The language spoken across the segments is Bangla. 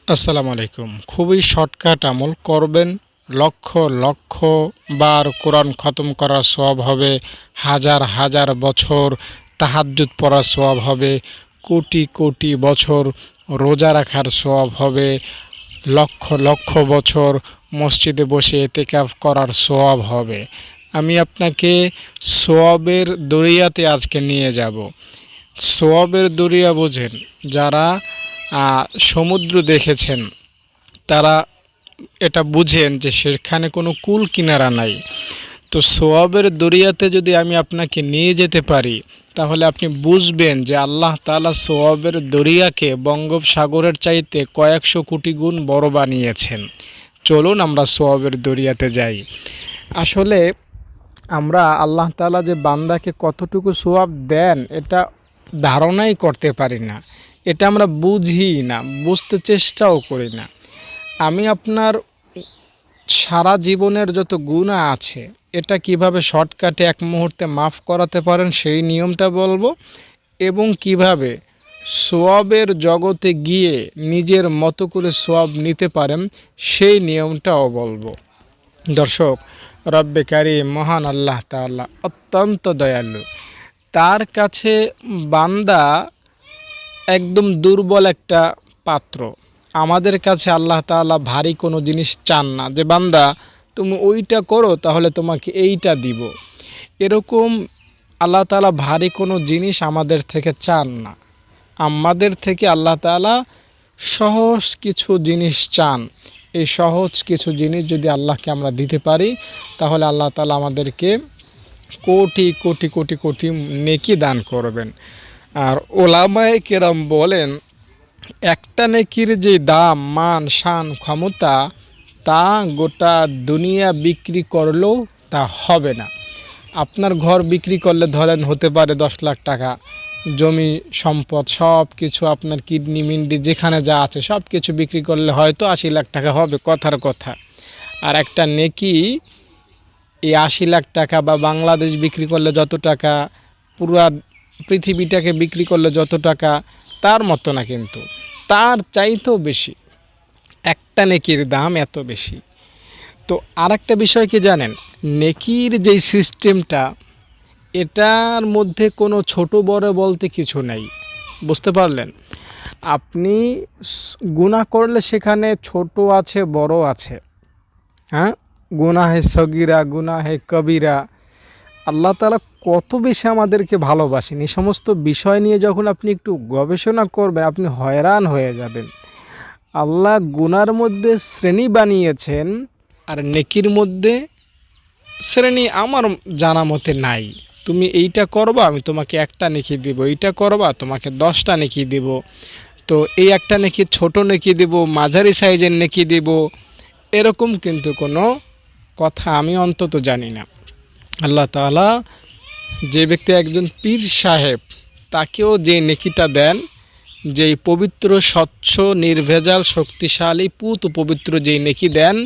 আসসালামু আলাইকুম। খুবই শর্টকাট আমল করবেন। লক্ষ লক্ষ বার কোরআন খতম করার সওয়াব হবে, হাজার হাজার বছর তাহাজ্জুদ পড়ার সওয়াব হবে, কোটি কোটি বছর রোজা রাখার সওয়াব হবে, লক্ষ লক্ষ বছর মসজিদে বসে এতেকাফ করার সওয়াব হবে। আমি আপনাকে সওয়াবের দরিয়াতে আজকে নিয়ে যাব। সওয়াবের দরিয়া বোঝেন যারা সমুদ্র দেখেছেন, তারা এটা বুঝেন যে সেখানে কোনো কুল কিনারা নাই। তো সওয়াবের দরিয়াতে যদি আমি আপনাকে নিয়ে যেতে পারি, তাহলে আপনি বুঝবেন যে আল্লাহ তাআলা সওয়াবের দরিয়াকে বঙ্গোপসাগরের চাইতে কয়েকশো কোটি গুণ বড় বানিয়েছেন। চলুন আমরা সওয়াবের দরিয়াতে যাই। আসলে আমরা আল্লাহ তাআলা যে বান্দাকে কতটুকু সওয়াব দেন এটা ধারণাই করতে পারি না। এটা আমরা বুঝি না, বুঝতে চেষ্টাও করি না। আমি আপনার সারা জীবনের যত গুনাহ আছে এটা কিভাবে শর্টকাটে এক মুহূর্তে মাফ করাতে পারেন সেই নিয়মটা বলবো, এবং কিভাবে সওয়াবের জগতে গিয়ে নিজের মতো করে সওয়াব নিতে পারেন সেই নিয়মটাও বলবো। দর্শক, রব্বে কারীম মহান আল্লাহ তাআলা অত্যন্ত দয়ালু। তার কাছে বান্দা একদম দুর্বল একটা পাত্র। আমাদের কাছে আল্লাহ তাআলা ভারী কোনো জিনিস চান না যে বান্দা তুমি ওইটা করো তাহলে তোমাকে এইটা দিব। এরকম আল্লাহ তাআলা ভারী কোনো জিনিস আমাদের থেকে চান না। আমাদের থেকে আল্লাহ তাআলা সহজ কিছু জিনিস চান। এই সহজ কিছু জিনিস যদি আল্লাহকে আমরা দিতে পারি, তাহলে আল্লাহ তাআলা আমাদেরকে কোটি কোটি কোটি কোটি নেকি দান করবেন। আর ওলামায়ে কেরাম বলেন, একটা নেকির যে দাম, মান, শান, ক্ষমতা, তা গোটা দুনিয়া বিক্রি করলেও তা হবে না। আপনার ঘর বিক্রি করলে ধরেন হতে পারে 10 লাখ টাকা, জমি সম্পদ সব কিছু, আপনার কিডনি মিন্ডি যেখানে যা আছে সব কিছু বিক্রি করলে হয়তো 80 লাখ টাকা হবে, কথার কথা। আর একটা নেকি এই 80 লাখ টাকা বা বাংলাদেশ বিক্রি করলে যত টাকা, পুরা পৃথিবীটাকে বিক্রি করলে যত টাকা, তার মতো না, কিন্তু তার চাইতেও বেশি। একটা নেকির দাম এত বেশি। তো আরেকটা বিষয় কি জানেন, নেকির যেই সিস্টেমটা, এটার মধ্যে কোনো ছোট বড় বলতে কিছু নেই। বুঝতে পারলেন? আপনি গুনাহ করলে সেখানে ছোট আছে, বড় আছে। হ্যাঁ, গুনাহে সগীরা, গুনাহে কবিরা। আল্লাহ তাআলা কত বেশি আমাদেরকে ভালোবাসেন, এই সমস্ত বিষয় নিয়ে যখন আপনি একটু গবেষণা করবেন আপনি হয়রান হয়ে যাবেন। আল্লাহ গুনার মধ্যে শ্রেণী বানিয়েছেন, আর নেকির মধ্যে শ্রেণী আমার জানা মতে নাই। তুমি এইটা করবা আমি তোমাকে একটা নেকি দিব, এইটা করবা তোমাকে 10টা নেকি দিব। তো এই একটা নেকি ছোট নেকি দিব, মাঝারি সাইজের নেকি দিব, এরকম কিন্তু কোনো কথা আমি অন্তত জানি না। আল্লাহ তাআলা যে ব্যক্তি একজন পীর সাহেব, তাকেও যে নেকিটা দেন, যেই পবিত্র, স্বচ্ছ, নির্ভেজাল, শক্তিশালী, পুত পবিত্র যেই নেকি দেন,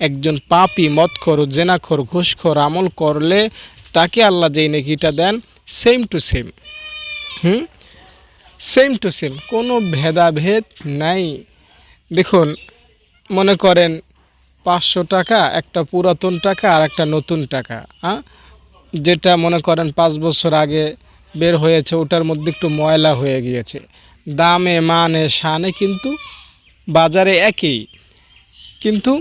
একজন পাপী, মদখোর, জেনাখোর, ঘুষখোর আমল করলে তাকে আল্লাহ যেই নেকিটা দেন same to same, same to same, কোনো ভেদাভেদ নাই। দেখুন, মনে করেন 500 টাকা একটা পুরাতন টাকা আর একটা নতুন টাকা, যেটা মনে করেন 5 বছর আগে বের হয়েছে, ওটার মধ্যে একটু ময়লা হয়ে গিয়েছে, দামে, মানে, শানে কিন্তু বাজারে একই, কিন্তু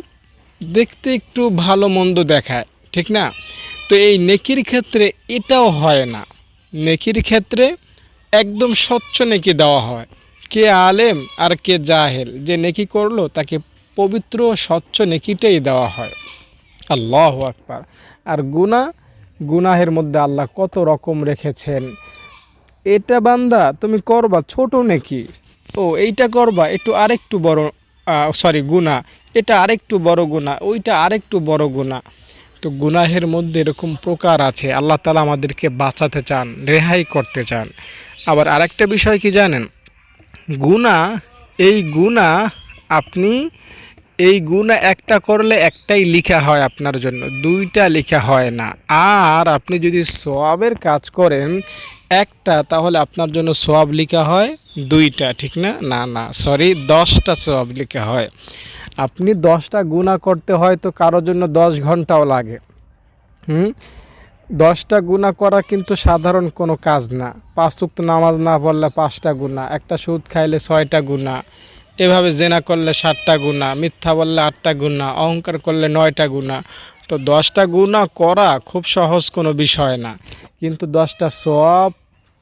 দেখতে একটু ভালো মন্দ দেখায়, ঠিক না? তো এই নেকির ক্ষেত্রে এটাও হয় না। নেকির ক্ষেত্রে একদম স্বচ্ছ নেকি দেওয়া হয়। কে আলেম আর কে জাহেল, যে নেকি করলো তাকে পবিত্র স্বচ্ছ নেকিটাই দেওয়া হয়। আল্লাহু আকবার। আর গুনাহের মধ্যে আল্লাহ কত রকম রেখেছেন। এটা বান্দা তুমি করবা ছোট নেকি, ও এইটা করবা একটু আরেকটু বড়, গুনাহ, এটা আরেকটু বড় গুনাহ, ওইটা আরেকটু বড় গুনাহ। তো গুনাহের মধ্যে এরকম প্রকার আছে। আল্লাহ তাআলা আমাদেরকে বাঁচাতে চান, রেহাই করতে চান। আবার আরেকটা বিষয় কি জানেন, গুনাহ, এই গুনাহ আপনি, এই গুনাহ একটা করলে একটাই লেখা হয় আপনার জন্য, দুইটা লেখা হয় না। আর আপনি যদি সওয়াবের কাজ করেন, একটা, তাহলে আপনার জন্য সওয়াব লেখা হয় দুইটা, ঠিক না? না না, সরি, 10টা সওয়াব লেখা হয়। আপনি 10টা গুনাহ করতে হয়তো কারোর জন্য 10 ঘন্টাও লাগে। 10টা গুনাহ করা কিন্তু সাধারণ কোনো কাজ না। 5 ওয়াক্ত নামাজ না পড়লে 5টা গুনাহ, একটা সুদ খাইলে 6টা গুনাহ, এভাবে জেনা করলে 7টা গুনাহ, মিথ্যা বললে 8টা গুনাহ, অহংকার করলে 9টা গুনাহ। তো 10টা গুনাহ করা খুব সহজ কোনো বিষয় না, কিন্তু 10টা সওয়াব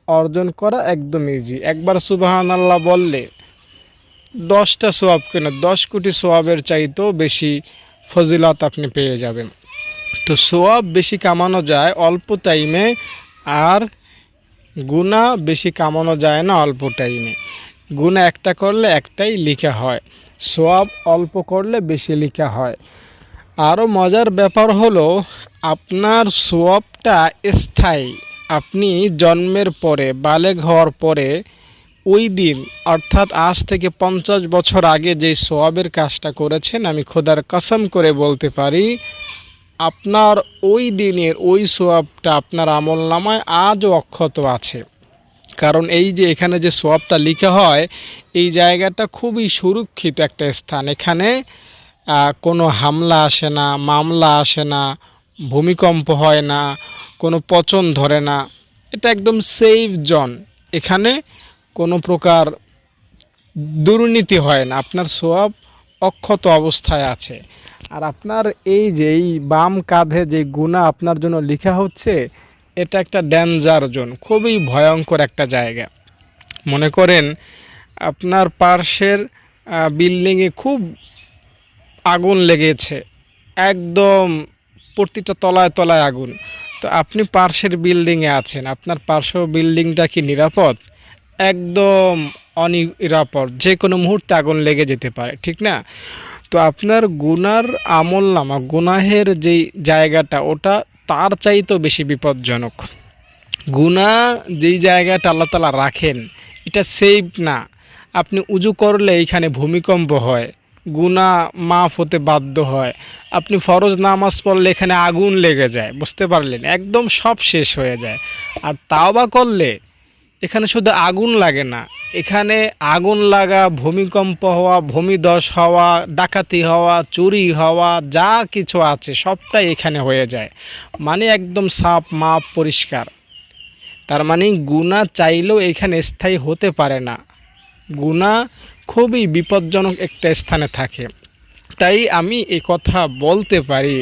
অর্জন করা একদম ইজি। একবার সুবহানাল্লাহ বললে 10টা সওয়াব কেন, 10 কোটি সওয়াবের চাইতেও বেশি ফজিলত আপনি পেয়ে যাবেন। তো সওয়াব বেশি কামানো যায় অল্প টাইমে, আর গুনাহ বেশি কামানো যায় না অল্প টাইমে। গুনাহ একটা করলে একটাই লেখা হয়, সওয়াব অল্প করলে বেশি লেখা হয়। আরও মজার ব্যাপার হলো, আপনার সওয়াবটা স্থায়ী। আপনি জন্মের পরে, বালেগ হওয়ার পরে, ওই দিন অর্থাৎ আজ থেকে 50 বছর আগে যেই সওয়াবের কাজটা করেছেন, আমি খোদার কসম করে বলতে পারি আপনার ওই দিনের ওই সওয়াবটা আপনার আমলনামায় আজও অক্ষত আছে। কারণ এই যে এখানে যে সওয়াবটা লেখা হয়, এই জায়গাটা খুবই সুরক্ষিত একটা স্থান। এখানে কোনো হামলা আসে না, মামলা আসে না, ভূমিকম্প হয় না, কোনো পচন ধরে না। এটা একদম সেফ জোন। এখানে কোনো প্রকার দুর্নীতি হয় না, আপনার সওয়াব অক্ষত অবস্থায় আছে। আর আপনার এই যে এই বাম কাঁধে যে গুনাহ আপনার জন্য লেখা হচ্ছে, এটা একটা ডেঞ্জার জোন, খুবই ভয়ঙ্কর একটা জায়গা। মনে করেন আপনার পার্শ্বের বিল্ডিংয়ে খুব আগুন লেগেছে, একদম প্রতিটা তলায় তলায় আগুন। তো আপনি পার্শ্বের বিল্ডিংয়ে আছেন, আপনার পার্শ্ব বিল্ডিংটা কি নিরাপদ? একদম অনিরাপদ, যে কোনো মুহূর্তে আগুন লেগে যেতে পারে, ঠিক না? তো আপনার গুনার আমলনামা, গুনাহের যেই জায়গাটা, ওটা তার চাইতেও বেশি বিপজ্জনক। গুনাহ যেই জায়গাটা আল্লাহ তাআলা রাখেন, এটা সেফ না। আপনি উজু করলে এইখানে ভূমিকম্প হয়, গুনাহ মাফ হতে বাধ্য হয়। আপনি ফরজ নামাজ পড়লে এখানে আগুন লেগে যায়, বুঝতে পারলেন? একদম সব শেষ হয়ে যায়। আর তাওবা করলে এখানে শুধু আগুন লাগে না, এখানে আগুন লাগা, ভূমিকম্প হওয়া, ভূমিধস হওয়া, ডাকাতি হওয়া, চুরি হওয়া, যা কিছু আছে সবটাই এখানে হয়ে যায়। মানে একদম সাফ মাপ পরিষ্কার। তার মানে গুনাহ চাইলেও এখানে স্থায়ী হতে পারে না। গুনাহ খুবই বিপজ্জনক একটা স্থানে থাকে। তাই আমি এই কথা বলতে পারি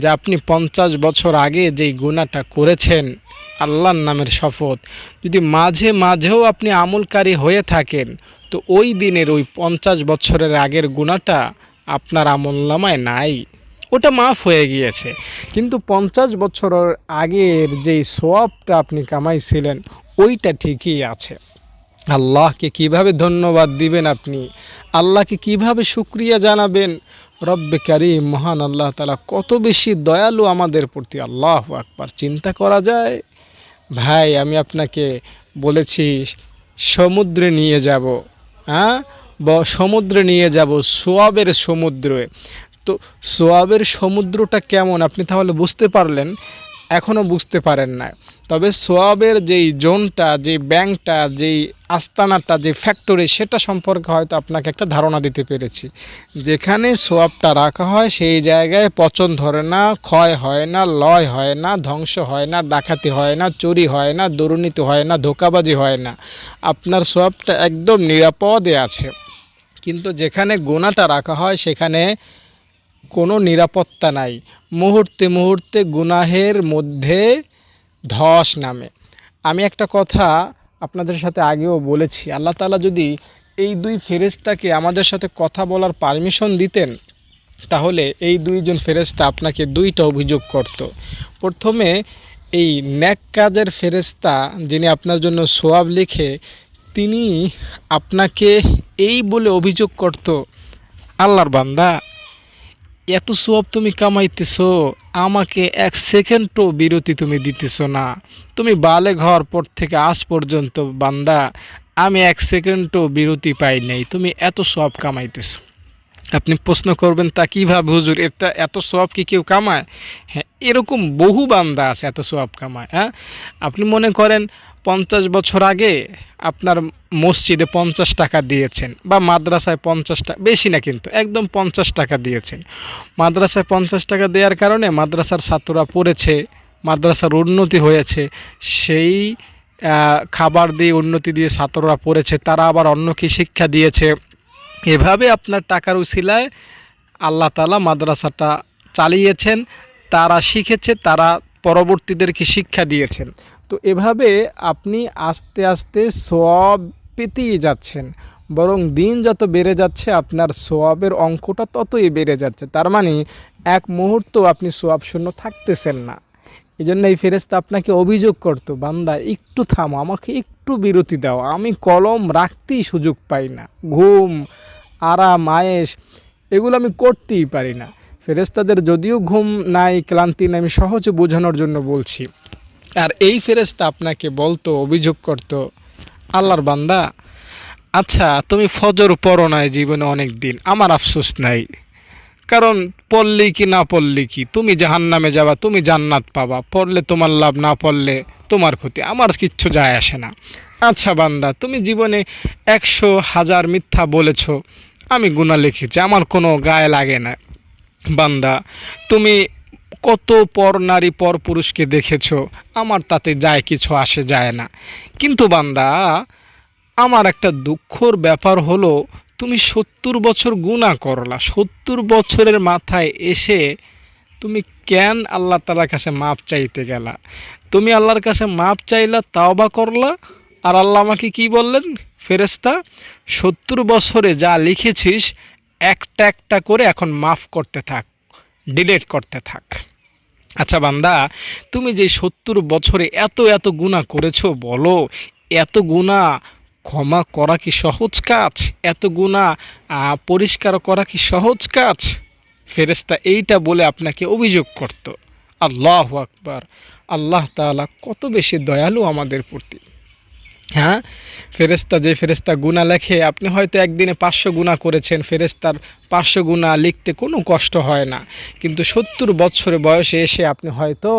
যে আপনি 50 বছর আগে যেই গুনাহটা করেছেন, আল্লাহর নামের শপথ, যদি মাঝে মাঝেও আপনি আমলকারী হয়ে থাকেন, তো ওই দিনের ওই 50 বছরের আগের গুনাহটা আপনার আমলনামায় নাই, ওটা মাফ হয়ে গিয়েছে। কিন্তু 50 বছরের আগের যেই সওয়াবটা আপনি কামাইছিলেন, ওইটা ঠিকই আছে। আল্লাহকে কিভাবে ধন্যবাদ দিবেন আপনি? আল্লাহকে কিভাবে শুকরিয়া জানাবেন? রব্বে কারীম মহান আল্লাহ তাআলা কত বেশি দয়ালু আমাদের প্রতি। আল্লাহু আকবার, চিন্তা করা যায়? ভাই, আমি আপনাকে বলেছি সমুদ্রে নিয়ে যাব, হ্যাঁ, সমুদ্রে নিয়ে যাব, সোয়াবের সমুদ্রে। তো সোয়াবের সমুদ্রটা কেমন আপনি তাহলে বুঝতে পারলেন? এখনও বুঝতে পারেন না। তবে সোয়াবের যেই জোনটা, যেই ব্যাংকটা, যেই আস্তানাটা, যে ফ্যাক্টরি, সেটা সম্পর্কে হয়তো আপনাকে একটা ধারণা দিতে পেরেছি। যেখানে সোয়াবটা রাখা হয় সেই জায়গায় পচন ধরে না, ক্ষয় হয় না, লয় হয় না, ধ্বংস হয় না, ডাকাতি হয় না, চুরি হয় না, দুর্নীতি হয় না, ধোঁকাবাজি হয় না। আপনার সোয়াবটা একদম নিরাপদে আছে। কিন্তু যেখানে গুনাহটা রাখা হয় সেখানে কোনো নিরাপত্তা নাই। মুহূর্তে মুহূর্তে গুনাহের মধ্যে ধস নামে। আমি একটা কথা আপনাদের সাথে আগেও বলেছি, আল্লাহ তাআলা যদি এই দুই ফেরেশতাকে আমাদের সাথে কথা বলার পারমিশন দিতেন, তাহলে এই দুইজন ফেরেশতা আপনাকে দুইটা অভিযোগ করত। প্রথমে এই নেক কাজের ফেরেশতা যিনি আপনার জন্য সওয়াব লিখে, তিনি আপনাকে এই বলে অভিযোগ করত, আল্লাহর বান্দা, এত সওয়াব তুমি কামাইতেছো, আমাকে 1 সেকেন্ডও বিরতি তুমি দিতেছো না। তুমি বালেগ হওয়ার পর থেকে আজ পর্যন্ত বান্দা, আমি 1 সেকেন্ডও বিরতি পাই নাই, তুমি এত সওয়াব কামাইতেছো। আপনি প্রশ্ন করবেন তা কীভাবে হুজুর, এটা এত সওয়াব কি কেউ কামায়? হ্যাঁ, এরকম বহু বান্দা আছে এত সওয়াব কামায়। হ্যাঁ, আপনি মনে করেন 50 বছর আগে আপনার মসজিদে 50 টাকা দিয়েছেন বা মাদ্রাসায় 50 টাকা, বেশি না কিন্তু একদম 50 টাকা দিয়েছেন। মাদ্রাসায় 50 টাকা দেওয়ার কারণে মাদ্রাসার ছাত্ররা পড়েছে, মাদ্রাসার উন্নতি হয়েছে, সেই খাবার দিয়ে উন্নতি দিয়ে ছাত্ররা পড়েছে, তারা আবার অন্যকে শিক্ষা দিয়েছে। এভাবে আপনার টাকার উছিলায় আল্লাহ তাআলা মাদ্রাসাটা চালিয়েছেন, তারা শিখেছে, তারা পরবর্তীদেরকে শিক্ষা দিয়েছেন। তো এভাবে আপনি আস্তে আস্তে সওয়াব পেতেই যাচ্ছেন, বরং দিন যত বেড়ে যাচ্ছে আপনার সওয়াবের অঙ্কটা ততই বেড়ে যাচ্ছে। তার মানে এক মুহূর্ত আপনি সওয়াব শূন্য থাকতেছেন না। এই জন্য এই ফেরেশতা আপনাকে অভিযোগ করতো, বান্দা একটু থামো, আমাকে একটু বিরতি দাও, আমি কলম রাখতেই সুযোগ পাই না, ঘুম, আরাম, আয়েশ এগুলো আমি করতেই পারি না। ফেরেশতাদের যদিও ঘুম নাই, ক্লান্তি নাই, আমি সহজে বোঝানোর জন্য বলছি। আর এই ফেরেশতা আপনাকে বলতো, অভিযোগ করতো, আল্লাহর বান্দা, আচ্ছা তুমি ফজর পড়ো নাই জীবনে অনেক দিন, আমার আফসোস নাই, কারণ পড়লি কি না পড়লি কি, তুমি জাহান্নামে যাবা, তুমি জান্নাত পাবা, পড়লে তোমার লাভ, না পড়লে তোমার ক্ষতি, আমার কিচ্ছু যায় আসে না। আচ্ছা বান্দা, তুমি জীবনে 100,000 মিথ্যা বলেছ, আমি গুনাহ লিখেছি, আমার কোনো গায়ে লাগে না। বান্দা, তুমি কত পর নারী পর পুরুষকে দেখেছো, আমার তাতে যায় কিছু আসে যায় না। কিন্তু বান্দা, আমার একটা দুঃখর ব্যাপার হলো, তুমি 70 বছর গুনাহ করলা, 70 বছরের মাথায় এসে তুমি কেন আল্লাহ তাআলার কাছে মাপ চাইতে গেলা? তুমি আল্লাহর কাছে মাপ চাইলা, তাওবা করলা, আর আল্লাহ আমাকে কি বললেন? ফেরেশতা, 70 বছরে যা লিখেছিস একটা একটা করে এখন মাফ করতে থাক, ডিলিট করতে থাক। আচ্ছা বান্দা, তুমি যে 70 বছরে এত এত গুনাহ করেছো, বলো এত গুনাহ ক্ষমা করা কি সহজ কাজ? এত গুনাহ পরিষ্কার করা কি সহজ কাজ? ফেরেশতা এইটা বলে আপনাকে অভিযোগ করত। আল্লাহু আকবার! আল্লাহ তাআলা কত বেশি দয়ালু আমাদের প্রতি। হ্যাঁ, ফেরেশতা যে ফেরেশতা গুনাহ লেখে, আপনি হয়তো একদিনে 500 গুনাহ করেছেন, ফেরেশতার 500 গুনাহ লিখতে কোনো কষ্ট হয় না। কিন্তু 70 বছর বয়সে এসে আপনি হয়তো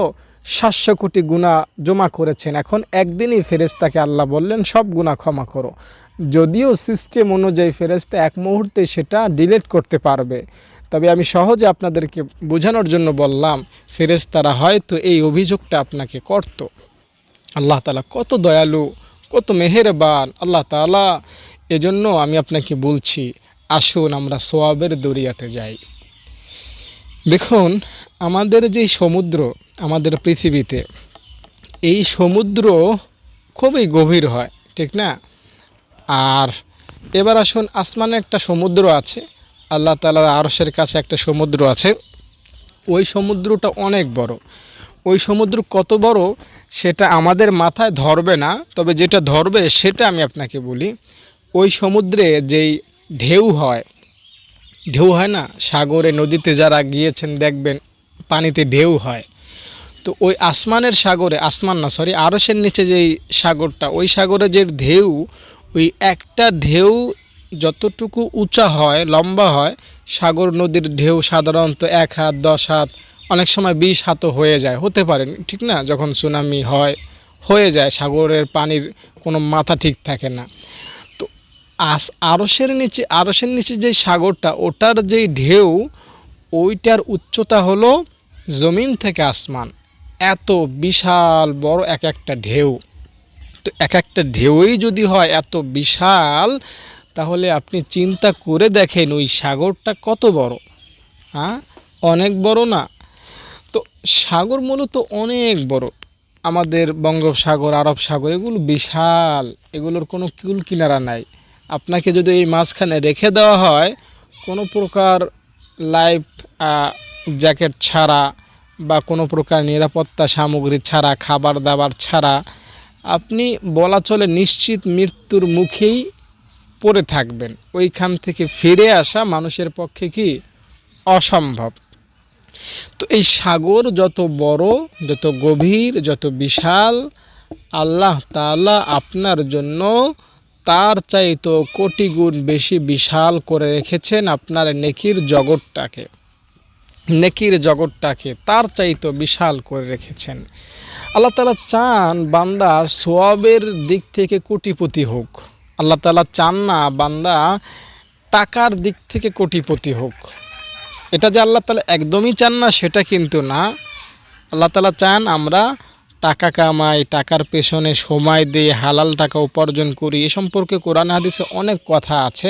700 কোটি গুনাহ জমা করেছেন, এখন একদিনই ফেরেশতাকে আল্লাহ বললেন সব গুনাহ ক্ষমা করো। যদিও সিস্টেম অনুযায়ী ফেরেশতা এক মুহূর্তে সেটা ডিলিট করতে পারবে, তবে আমি সহজে আপনাদেরকে বোঝানোর জন্য বললাম, ফেরেশতারা হয়তো এই অভিযোগটা আপনাকে করত। আল্লাহ তাআলা কত দয়ালু, কত মেহেরবান আল্লাহ তাআলা। এজন্য আমি আপনাকে বলছি, আসুন আমরা সওয়াবের দরিয়াতে যাই। দেখুন, আমাদের যে সমুদ্র, আমাদের পৃথিবীতে এই সমুদ্র খুবই গভীর হয়, ঠিক না? আর এবার আসুন, আসমানে একটা সমুদ্র আছে, আল্লাহ তাআলার আরশের কাছে একটা সমুদ্র আছে। ওই সমুদ্রটা অনেক বড়। ওই সমুদ্র কত বড় সেটা আমাদের মাথায় ধরবে না, তবে যেটা ধরবে সেটা আমি আপনাকে বলি। ওই সমুদ্রে যেই ঢেউ হয়, ঢেউ হয় না সাগরে, নদীতে যারা গিয়েছেন দেখবেন পানিতে ঢেউ হয়। তো ওই আসমানের সাগরে, আসমান না সরি, আরশের নিচে যেই সাগরটা, ওই সাগরে যে ঢেউ, ওই একটা ঢেউ যতটুকু উঁচা হয়, লম্বা হয়, সাগর নদীর ঢেউ সাধারণত 1 হাত, 10 হাত, অনেক সময় 20 হাতও হয়ে যায়, হতে পারে, ঠিক না? যখন সুনামি হয়, হয়ে যায়, সাগরের পানির কোনো মাথা ঠিক থাকে না। তো আরশের নিচে যে সাগরটা, ওটার যেই ঢেউ, ওইটার উচ্চতা হলো জমিন থেকে আসমান, এত বিশাল বড় এক একটা ঢেউ। তো এক একটা ঢেউই যদি হয় এত বিশাল, তাহলে আপনি চিন্তা করে দেখেন ওই সাগরটা কত বড়। হ্যাঁ, অনেক বড় না? তো সাগর মূলত অনেক বড়। আমাদের বঙ্গোপসাগর, আরব সাগর, এগুলো বিশাল, এগুলোর কোনো কুল কিনারা নাই। আপনাকে যদি এই মাঝখানে রেখে দেওয়া হয়, কোনো প্রকার লাইফ জ্যাকেট ছাড়া বা কোনো প্রকার নিরাপত্তা সামগ্রী ছাড়া, খাবার দাবার ছাড়া, আপনি বলা চলে নিশ্চিত মৃত্যুর মুখেই পড়ে থাকবেন। ওইখান থেকে ফিরে আসা মানুষের পক্ষে কি অসম্ভব। তো এই সাগর যত বড়, যত গভীর, যত বিশাল, আল্লাহ তাআলা আপনার জন্য তার চাইতো কোটি গুণ বেশি বিশাল করে রেখেছেন আপনার নেকির জগৎটাকে তার চাইতো বিশাল করে রেখেছেন। আল্লাহ তাআলা চান বান্দা সওয়াবের দিক থেকে কোটিপতি হোক। আল্লাহ তাআলা চান না বান্দা টাকার দিক থেকে কোটিপতি হোক। এটা যে আল্লাহ তাআলা একদমই চান না সেটা কিন্তু না। আল্লাহ তাআলা চান আমরা টাকা কামাই, টাকার পেছনে সময় দিয়ে হালাল টাকা উপার্জন করি। এ সম্পর্কে কোরআন হাদিসে অনেক কথা আছে।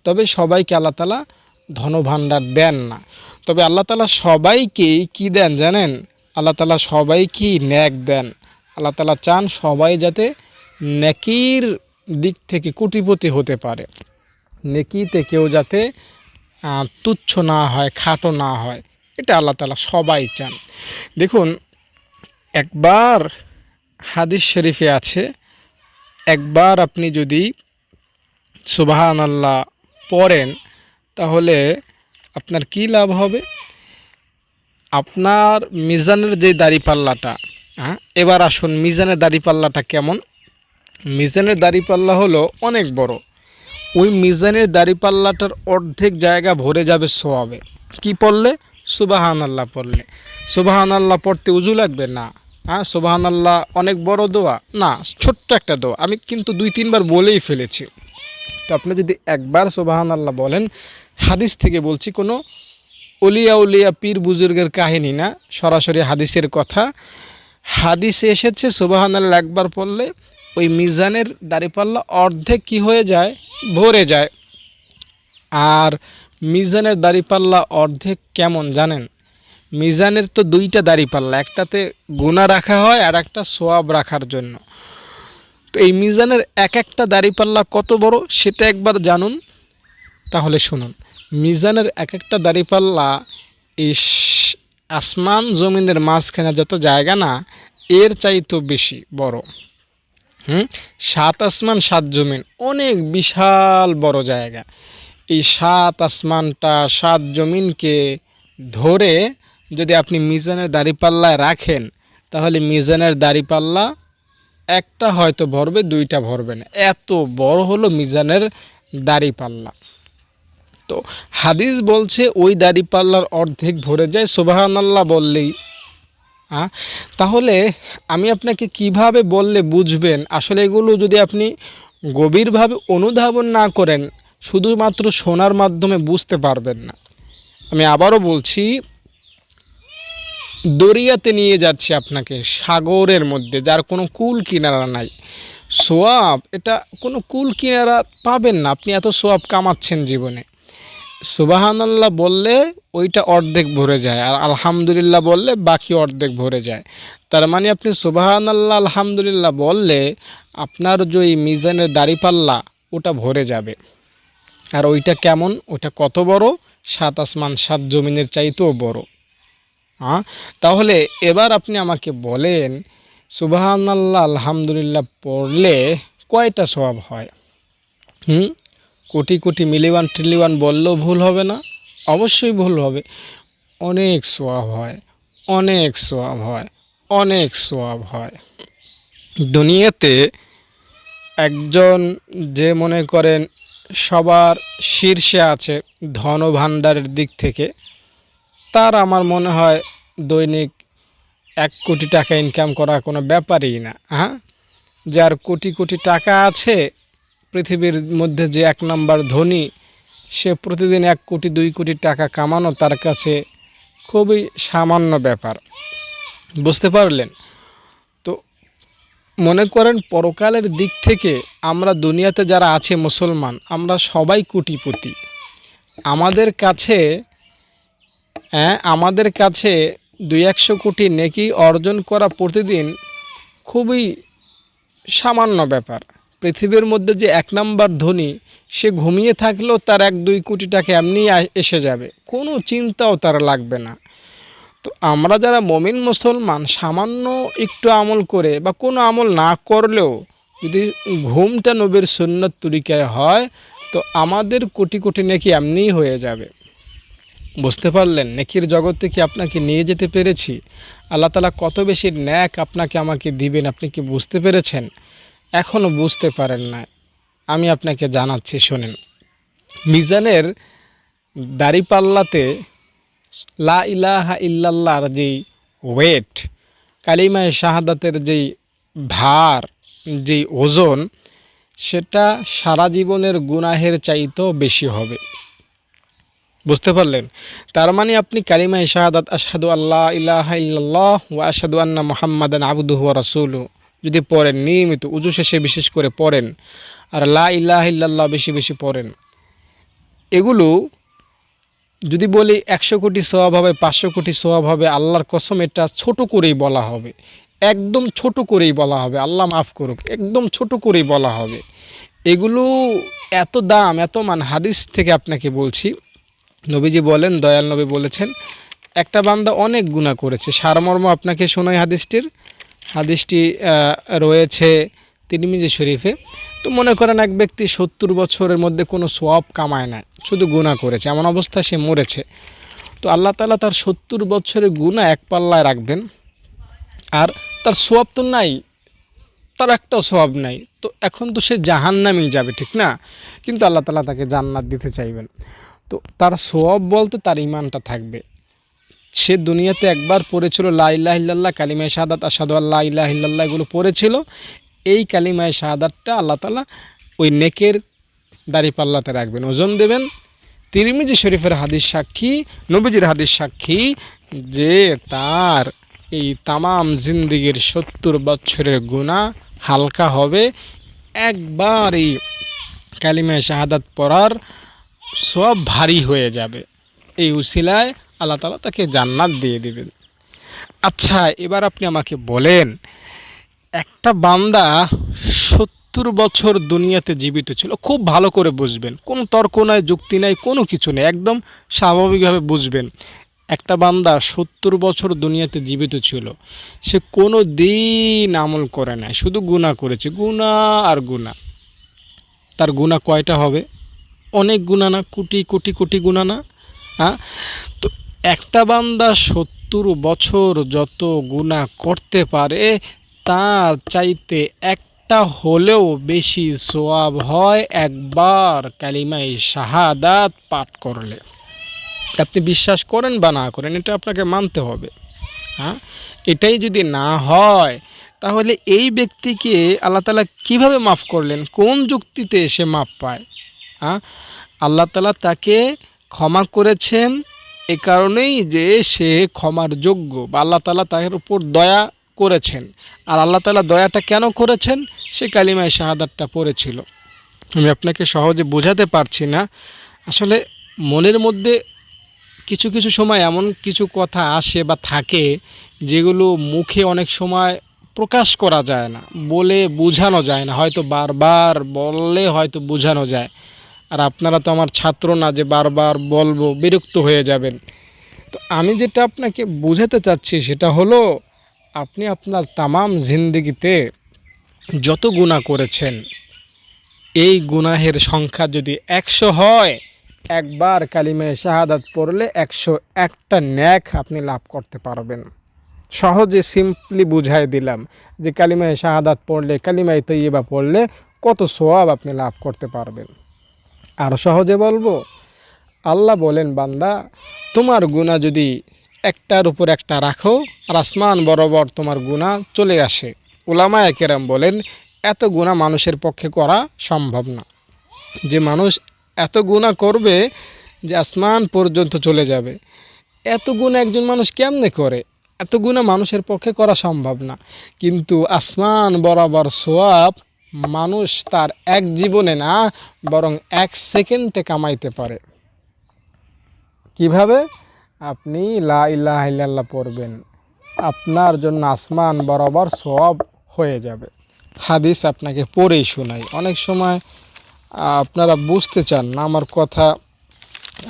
তবে সবাইকে আল্লাহ তাআলা ধনভাণ্ডার দেন না। তবে আল্লাহ তাআলা সবাইকেই কি দেন জানেন? আল্লাহ তাআলা সবাইকেই নেক দেন। আল্লাহ তাআলা চান সবাই যাতে নেকির দিক থেকে কোটিপতি হতে পারে, নেকিতে কেউ যাতে তুচ্ছ না হয়, খাটো না হয়, এটা আল্লাহ তাআলা সবাই চান। দেখুন, একবার হাদিস শরীফে আছে, একবার আপনি যদি সুবহানাল্লাহ পড়েন তাহলে আপনার কি লাভ হবে? আপনার মিজানের যে দাড়িপাল্লাটা, এবার আসুন মিজানের দাড়িপাল্লাটা কেমন? মিজানের দাড়িপাল্লা হলো অনেক বড়। ওই মিজানের দাড়িপাল্লাটার অর্ধেক জায়গা ভরে যাবে সওয়াবে। কি পড়লে? সুবহানাল্লাহ পড়লে। সুবহানাল্লাহ পড়তে উজু লাগবে না। সুবহানাল্লাহ অনেক বড় দোয়া না, ছোট্ট একটা দোয়া। আমি কিন্তু 2-3 বার বলেই ফেলেছি। তো আপনি যদি একবার সুবহানাল্লাহ বলেন, হাদিস থেকে বলছি, কোনো উলিয়া পীর বুজুর্গের কাহিনী না, সরাসরি হাদিসের কথা। হাদিসে এসেছে সুবহানাল্লাহ একবার পড়লে ওই মিজানের দাড়িপাল্লা অর্ধেক কি হয়ে যায়? ভরে যায়। আর মিজানের দাড়িপাল্লা অর্ধেক কেমন জানেন? মিজানের তো 2টা দাড়িপাল্লা, একটাতে গুনাহ রাখা হয় আর একটা সওয়াব রাখার জন্য। তো এই মিজানের এক একটা দাড়িপাল্লা কত বড় সেটা একবার জানুন। তাহলে শুনুন, মিজানের এক একটা দাড়িপাল্লা এই আসমান জমিনের মাঝখানে যত জায়গা না, এর চাইতো বেশি বড়। 7 আসমান 7 জমিন, অনেক বিশাল বড় জায়গা। এই 7 আসমানটা 7 জমিনকে ধরে যদি আপনি মিজানের দাড়িপাল্লায় রাখেন, তাহলে মিজানের দাড়িপাল্লা একটা হয়তো ভরবে, 2টা ভরবে না। এত বড় হলো মিজানের দাড়িপাল্লা। তো হাদিস বলছে ওই দাড়িপাল্লার অর্ধেক ভরে যায় সুবহানাল্লাহ বললেই। তাহলে আমি আপনাকে কিভাবে বললে বুঝবেন? আসলে এগুলো যদি আপনি গভীরভাবে অনুধাবন না করেন, শুধুমাত্র শোনার মাধ্যমে বুঝতে পারবেন না। আমি আবারও বলছি, দরিয়াতে নিয়ে যাচ্ছে আপনাকে, সাগরের মধ্যে, যার কোনো কুল কিনারা নাই। সোয়াব এটা কোনো কুল কিনারা পাবেন না। আপনি এত সোয়াব কামাচ্ছেন জীবনে, সুবহানাল্লাহ বললে ওইটা অর্ধেক ভরে যায়, আর আলহামদুলিল্লাহ বললে বাকি অর্ধেক ভরে যায়। তার মানে আপনি সুবহানাল্লাহ আলহামদুলিল্লাহ বললে আপনার যে মিজানের দাড়িপাল্লা ওটা ভরে যাবে। আর ওইটা কেমন? ওইটা কত বড়? 7 আসমান 7 জমিনের চাইতেও বড়। তাহলে এবার আপনি আমাকে বলেন, সুবহানাল্লাহ আলহামদুলিল্লাহ পড়লে কয়টা সওয়াব হয়? কোটি কোটি মিলিয়ন ট্রিলিয়ন বললেও ভুল হবে না? অবশ্যই ভুল হবে। অনেক সওয়াব হয়, অনেক সওয়াব হয়, অনেক সওয়াব হয়। দুনিয়াতে একজন যে মনে করেন সবার শীর্ষে আছে ধন ভাণ্ডারের দিক থেকে, তার আমার মনে হয় দৈনিক 1 কোটি টাকা ইনকাম করা কোনো ব্যাপারই না। যার কোটি কোটি টাকা আছে, পৃথিবীর মধ্যে যে 1 নম্বর ধনী, সে প্রতিদিন 1 কোটি 2 কোটি টাকা কামানো তার কাছে খুবই সামান্য ব্যাপার। বুঝতে পারলেন? তো মনে করেন পরকালের দিক থেকে আমরা দুনিয়াতে যারা আছে মুসলমান, আমরা সবাই কোটিপতি। আমাদের কাছে 200 কোটি নেকি অর্জন করা প্রতিদিন খুবই সামান্য ব্যাপার। পৃথিবীর মধ্যে যে 1 নম্বর ধনী, সে ঘুমিয়ে থাকলেও তার 1-2 কোটি টাকা এমনি এসে যাবে, কোনো চিন্তাও তার লাগবে না। তো আমরা যারা মুমিন মুসলমান, সামান্য একটু আমল করে বা কোনো আমল না করলেও যদি ঘুমটা নবীর সুন্নাত তরিকায় হয়, তো আমাদের কোটি কোটি নেকি এমনিই হয়ে যাবে। বুঝতে পারলেন? নেকির জগতে কি আপনাকে নিয়ে যেতে পেরেছি? আল্লাহ তাআলা কত বেশি নেক আপনাকে আমাকে দিবেন, আপনি কি বুঝতে পেরেছেন? এখনও বুঝতে পারেন না। আমি আপনাকে জানাচ্ছি, শোনেন। মিজানের দাড়িপাল্লাতে লা ইলাহা ইল্লাল্লাহর যেই ওয়েট, কালিমায়ে শাহাদাতের যেই ভার, যেই ওজন, সেটা সারা জীবনের গুনাহের চাইতেও বেশি হবে। বুঝতে পারলেন? তার মানে আপনি কালিমায়ে শাহাদাত আশহাদু আল্লা ইলাহা ইল্লাল্লাহ ওয়া আশহাদু আন্না মুহাম্মাদান আবদুহু ওয়া রাসূলুহু যদি পড়েন, নিয়মিত উজু শেষে বিশেষ করে পড়েন, আর লা ইলাহা ইল্লাল্লাহ বেশি বেশি পড়েন, এগুলো যদি বলি 100 কোটি সওয়াব হবে, 500 কোটি সওয়াব হবে, আল্লাহর কসম এটা ছোট করেই বলা হবে, একদম ছোট করেই বলা হবে। আল্লাহ মাফ করুক, একদম ছোট করেই বলা হবে। এগুলো এত দাম, এত মান। হাদিস থেকে আপনাকে বলছি, নবীজি বলেন, দয়াল নবী বলেছেন, একটা বান্দা অনেক গুনাহ করেছে। সারমর্ম আপনাকে শোনাই হাদিসটির। হাদিসটি রয়েছে তিরমিজি শরীফে। তো মনে করেন এক ব্যক্তি 70 বছরের মধ্যে কোনো সওয়াব কামায় না, শুধু গুনাহ করেছে, এমন অবস্থায় সে মরেছে। তো আল্লাহ তাআলা তার 70 বছরের গুনাহ এক পাল্লায় রাখবেন, আর তার সওয়াব তো নাই, তার একটাও সওয়াব নাই। তো এখন তো সে জাহান্নামেই যাবে, ঠিক না? কিন্তু আল্লাহ তাআলা তাকে জান্নাত দিতে চাইবেন। তো তার সওয়াব বলতে তার ঈমানটা থাকবে। সে দুনিয়াতে একবার পড়েছিল লা ইলাহা ইল্লাল্লাহ, কালিমায়ে শাহাদাত আশহাদু আল্লা ইলাহা ইল্লাল্লাহ, এগুলো পড়েছিল। এই কালিমায়ে শাহাদাতটা আল্লাহ তাআলা ওই নেকের দাড়িপাল্লাতে রাখবেন, ওজন দেবেন। তিরমিজি শরীফের হাদিস সাক্ষী, নবীজির হাদিস সাক্ষী, যে তার এই তামাম জিন্দেগির 70 বছরের গুনাহ হালকা হবে। একবার এই কালিমায়ে শাহাদাত পড়ার সব ভারী হয়ে যাবে। এই উসিলায় আল্লাহ তাআলা তাকে জান্নাত দিয়ে দিবেন। আচ্ছা, এবার আপনি আমাকে বলেন, একটা বান্দা 70 বছর দুনিয়াতে জীবিত ছিল, খুব ভালো করে বুঝবেন, কোনো তর্ক নাই, যুক্তি নাই, কোনো কিছু নেই, একদম স্বাভাবিকভাবে বুঝবেন। একটা বান্দা 70 বছর দুনিয়াতে জীবিত ছিল, সে কোনো দিন আমল করে নাই, শুধু গুনাহ করেছে, গুনাহ আর গুনাহ। তার গুনাহ কয়টা হবে? অনেক গুনাহ না? কোটি কোটি কোটি গুনাহ না? হ্যাঁ? তো একটা বান্দা 70 বছর যত গুনাহ করতে পারে, তার চাইতে একটা হলেও বেশি সওয়াব হয় একবার কালিমায়ে শাহাদাত পাঠ করলে। আপনি বিশ্বাস করেন বা না করেন, এটা আপনাকে মানতে হবে। হ্যাঁ, এটাই যদি না হয়, তাহলে এই ব্যক্তিকে আল্লাহ তাআলা কীভাবে মাফ করলেন? কোন যুক্তিতে সে মাফ পায়? হ্যাঁ, আল্লাহ তাআলা তাকে ক্ষমা করেছেন এ কারণেই যে সে ক্ষমার যোগ্য, বা আল্লাহ তাআলা তার উপর দয়া করেছেন। আর আল্লাহ তাআলা দয়াটা কেন করেছেন? সে কালিমায়ে শাহাদাতটা পড়েছিল। আমি আপনাকে সহজে বোঝাতে পারছি না। আসলে মনের মধ্যে কিছু কিছু সময় এমন কিছু কথা আসে বা থাকে, যেগুলো মুখে অনেক সময় প্রকাশ করা যায় না, বলে বোঝানো যায় না। হয়তো বারবার বললে হয়তো বোঝানো যায়। আর আপনারা তো আমার ছাত্র না যে বারবার বলবো, বিরক্ত হয়ে যাবেন। তো আমি যেটা আপনাকে বোঝাতে চাচ্ছি সেটা হলো, আপনি আপনার তামাম জিন্দেগিতে যত গুনাহ করেছেন, এই গুনাহের সংখ্যা যদি 100 হয়, একবার কালিমায়ে শাহাদাত পড়লে 101টা নেক আপনি লাভ করতে পারবেন। সহজে সিম্পলি বুঝাই দিলাম যে কালিমায়ে শাহাদাত পড়লে, কালিমায়ে তৈয়বা পড়লে কত সওয়াব আপনি লাভ করতে পারবেন। আরও সহজে বলবো, আল্লাহ বলেন, বান্দা তোমার গুনাহ যদি একটার উপর একটা রাখো, আর আসমান বরাবর তোমার গুনাহ চলে আসে। উলামায়ে কেরাম বলেন, এত গুনাহ মানুষের পক্ষে করা সম্ভব না। যে মানুষ এত গুনাহ করবে যে আসমান পর্যন্ত চলে যাবে, এত গুনাহ একজন মানুষ কেমনে করে? এত গুনাহ মানুষের পক্ষে করা সম্ভব না। কিন্তু আসমান বরাবর সওয়াব মানুষ তার এক জীবনে না, বরং 1 সেকেন্ডে কামাইতে পারে। কিভাবে? আপনি লা ইলাহা ইল্লাল্লাহ পড়বেন, আপনার জন্য আসমান বরাবর সওয়াব হয়ে যাবে। হাদিস আপনাকে পড়েই শোনাই। অনেক সময় আপনারা বুঝতে চান না আমার কথা,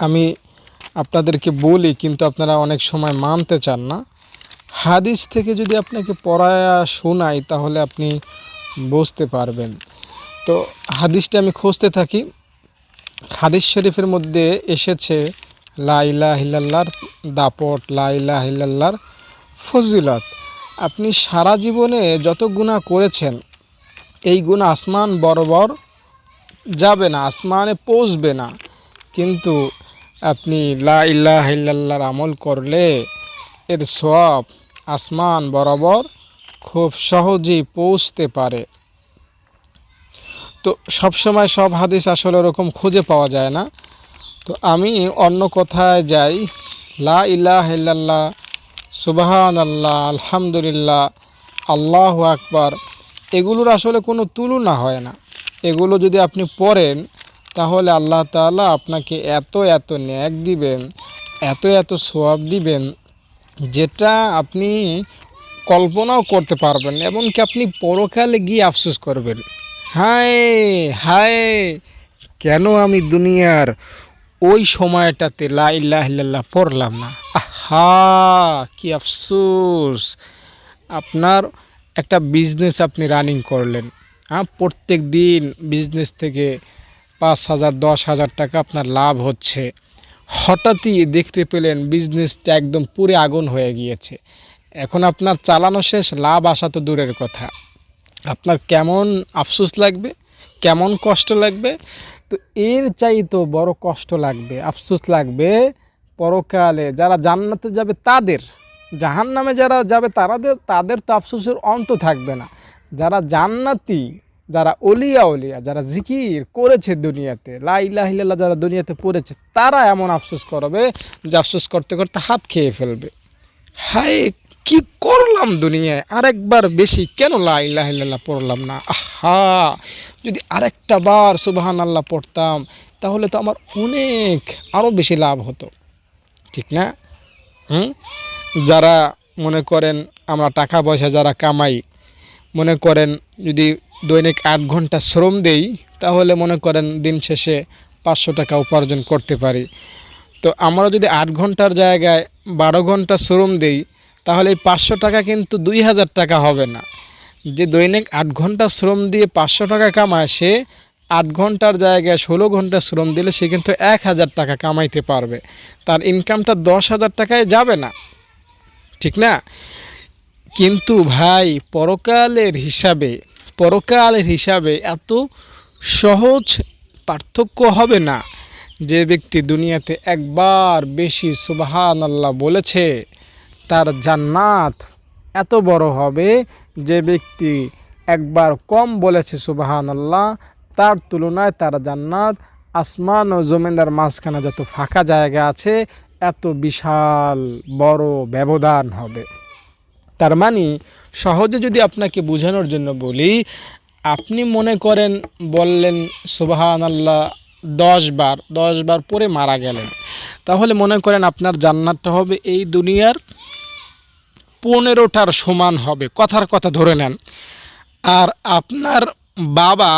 আমি আপনাদেরকে বলি, কিন্তু আপনারা অনেক সময় মানতে চান না। হাদিস থেকে যদি আপনাকে পড়ায়া শোনাই, তাহলে আপনি বুঝতে পারবেন। তো হাদিসটা আমি খুঁজতে থাকি। হাদিস শরীফের মধ্যে এসেছে লা ইলাহা ইল্লাল্লাহর দাপট, লা ইলাহা ইল্লাল্লাহর ফজিলত। আপনি সারা জীবনে যত গুনাহ করেছেন, এই গুনাহ আসমান বরাবর যাবে না, আসমানে পৌঁছবে না। কিন্তু আপনি লা ইলাহা ইল্লাল্লাহর আমল করলে এর সওয়াব আসমান বরাবর খুব সহজেই পৌঁছতে পারে। তো সবসময় সব হাদিস আসলে ওরকম খুঁজে পাওয়া যায় না। তো আমি অন্য কথায় যাই, লা ইলাহা ইল্লাল্লাহ, সুবহানাল্লাহ, আলহামদুলিল্লাহ, আল্লাহু আকবার, এগুলোর আসলে কোনো তুলনা হয় না। এগুলো যদি আপনি পড়েন তাহলে আল্লাহ তাআলা আপনাকে এত এত নেক দিবেন, এত এত সওয়াব দিবেন, যেটা আপনি কল্পনাও করতে পারবেন না। এমনকি আপনি পরকালে গিয়ে আফসোস করবেন, হায় হায়, কেন আমি দুনিয়ার ওই সময়টাতে লা ইলাহা ইল্লাল্লাহ পড়লাম না। আহা, কি আফসোস। আপনার একটা বিজনেস আপনি রানিং করলেন, হ্যাঁ, প্রত্যেক দিন বিজনেস থেকে 5,000 10,000 টাকা আপনার লাভ হচ্ছে। হঠাৎই দেখতে পেলেন বিজনেসটা একদম পুরে আগুন হয়ে গিয়েছে। এখন আপনার চালানো শেষ, লাভ আসা তো দূরের কথা। আপনার কেমন আফসোস লাগবে, কেমন কষ্ট লাগবে। তো এর চাইতো বড় কষ্ট লাগবে, আফসোস লাগবে পরকালে যারা জান্নাতে যাবে তাদের। জাহান্নামে যারা যাবে তাদের তো আফসোসের অন্ত থাকবে না। যারা জান্নাতি, যারা ওলিয়া ওলিয়া, যারা জিকির করেছে দুনিয়াতে, লা ইলাহা ইল্লাল্লাহ যারা দুনিয়াতে পড়েছে, তারা এমন আফসোস করবে যে আফসোস করতে করতে হাত খেয়ে ফেলবে। হায়, কি করলাম দুনিয়ায়, আরেকবার বেশি কেন লা ইলাহা ইল্লাল্লাহ পড়লাম না। আহা, যদি আরেকটা বার সুবহানাল্লাহ পড়তাম তাহলে তো আমার অনেক আরও বেশি লাভ হতো, ঠিক না? যারা মনে করেন আমরা টাকা পয়সা যারা কামাই, মনে করেন যদি দৈনিক 8 ঘন্টা শ্রম দেই তাহলে মনে করেন দিন শেষে 500 টাকা উপার্জন করতে পারি। তো আমরা যদি 8 ঘন্টার জায়গায় 12 ঘন্টা শ্রম দেই তাহলে এই 500 টাকা কিন্তু 2000 টাকা হবে না। যে দৈনিক 8 ঘন্টা শ্রম দিয়ে 500 টাকা কামায়, সে 8 ঘন্টার জায়গায় 16 ঘন্টা শ্রম দিলে সে কিন্তু 1000 টাকা কামাইতে পারবে। তার ইনকামটা 10,000 টাকায় যাবে না, ঠিক না? কিন্তু ভাই, পরকালের হিসাবে এত সহজ পার্থক্য হবে না। যে ব্যক্তি দুনিয়াতে একবার বেশি সুবহানাল্লাহ বলেছে তার জান্নাত এত বড় হবে, যে ব্যক্তি একবার কম বলেছে সুবহানাল্লাহ তার তুলনায় তার জান্নাত আসমান ও জমিনের মাঝখানে যত ফাঁকা জায়গা আছে এত বিশাল বড় ব্যবধান হবে। তার মানে সহজে যদি আপনাকে বোঝানোর জন্য বলি, আপনি মনে করেন বললেন সুবহানাল্লাহ 10 বার পরে মারা গেলেন, তাহলে মনে করেন আপনার জান্নাতটা হবে এই দুনিয়ার 15টার সমান হবে, কথার কথা ধরে নেন। আর আপনার বাবা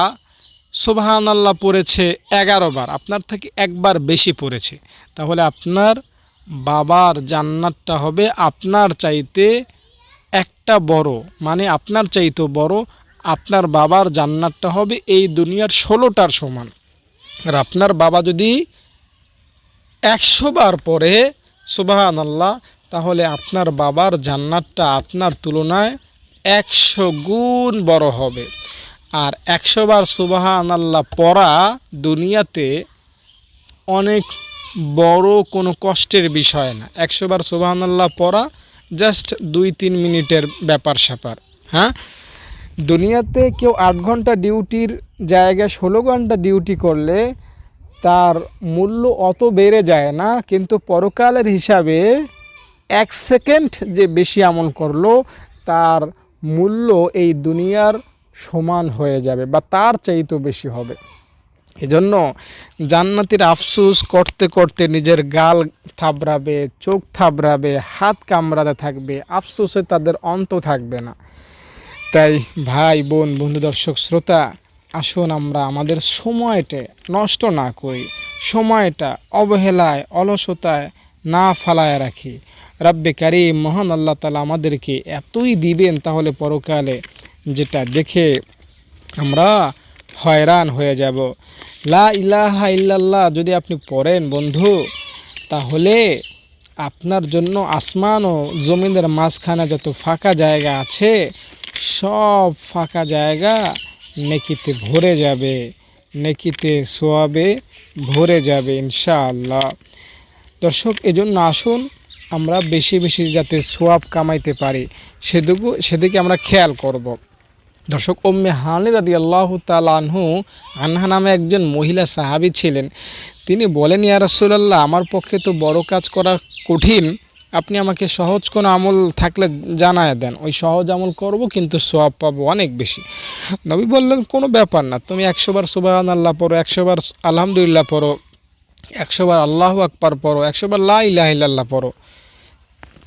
সুবহানাল্লাহ পড়েছে 11 বার, আপনার থেকে একবার বেশি পড়েছে, তাহলে আপনার বাবার জান্নাতটা হবে আপনার চাইতে একটা বড়, মানে আপনার চাইতেও বড়। আপনার বাবার জান্নাতটা হবে এই দুনিয়ার 16টার সমান। আর আপনার বাবা যদি 100 বার পড়ে সুবহানাল্লাহ, তাহলে আপনার বাবার জান্নাতটা আপনার তুলনায় 100 গুণ বড় হবে। আর 100 বার সুবহানাল্লাহ পড়া দুনিয়াতে অনেক বড় কোনো কষ্টের বিষয় না। 100 বার সুবহানাল্লাহ পড়া জাস্ট 2-3 মিনিটের ব্যাপার স্যাপার। হ্যাঁ, দুনিয়াতে কেউ 8 ঘন্টা ডিউটির জায়গায় 16 ঘন্টা ডিউটি করলে তার মূল্য অত বেড়ে যায় না, কিন্তু পরকালের হিসাবে 1 সেকেন্ড যে বেশি আমল করলো তার মূল্য এই দুনিয়ার সমান হয়ে যাবে বা তার চাইতেও বেশি হবে। এজন্য জান্নাতীর আফসোস করতে করতে নিজের গাল থাবড়াবে, চোখ থাবড়াবে, হাত কামড়াতে থাকবে, আফসোসে তাদের অন্ত থাকবে না। তাই ভাই বোন, বন্ধু, দর্শক, শ্রোতা, আসুন আমরা আমাদের সময়টা নষ্ট না করি, সময়টা অবহেলায় অলসতায় না ফালায় রাখি। রব্বে কারীম মহান আল্লাহ তাআলা আমাদেরকে এতই দিবেন তাহলে পরকালে, যেটা দেখে আমরা হয়রান হয়ে যাব। লা ইলাহা ইল্লাল্লাহ যদি আপনি পড়েন বন্ধু, তাহলে আপনার জন্য আসমান ও জমিনের মাঝখানে যত ফাঁকা জায়গা আছে সব ফাঁকা জায়গা নেকিতে ভরে যাবে। নেকিতে সোয়াবে ভরে যাবে ইনশাআল্লাহ। দর্শক, এজন্য আসুন আমরা বেশি বেশি যাতে সোয়াব কামাইতে পারি সেদিকে আমরা খেয়াল করব। দর্শক, উম্মে হানি রাদিয়াল্লাহু তাআলা আনহা নামে একজন মহিলা সাহাবী ছিলেন। তিনি বলেন, ইয়া রাসূলুল্লাহ, আমার পক্ষে তো বড় কাজ করা কঠিন, আপনি আমাকে সহজ কোনো আমল থাকলে জানায় দেন, ওই সহজ আমল করব কিন্তু সওয়াব পাবো অনেক বেশি। নবী বললেন, কোনো ব্যাপার না, তুমি 100 বার সুবহানাল্লাহ পড়ো, 100 বার আলহামদুলিল্লাহ পড়ো, 100 বার আল্লাহু আকবার পড়ো, 100 বার লা ইলাহা ইল্লাল্লাহ পড়ো,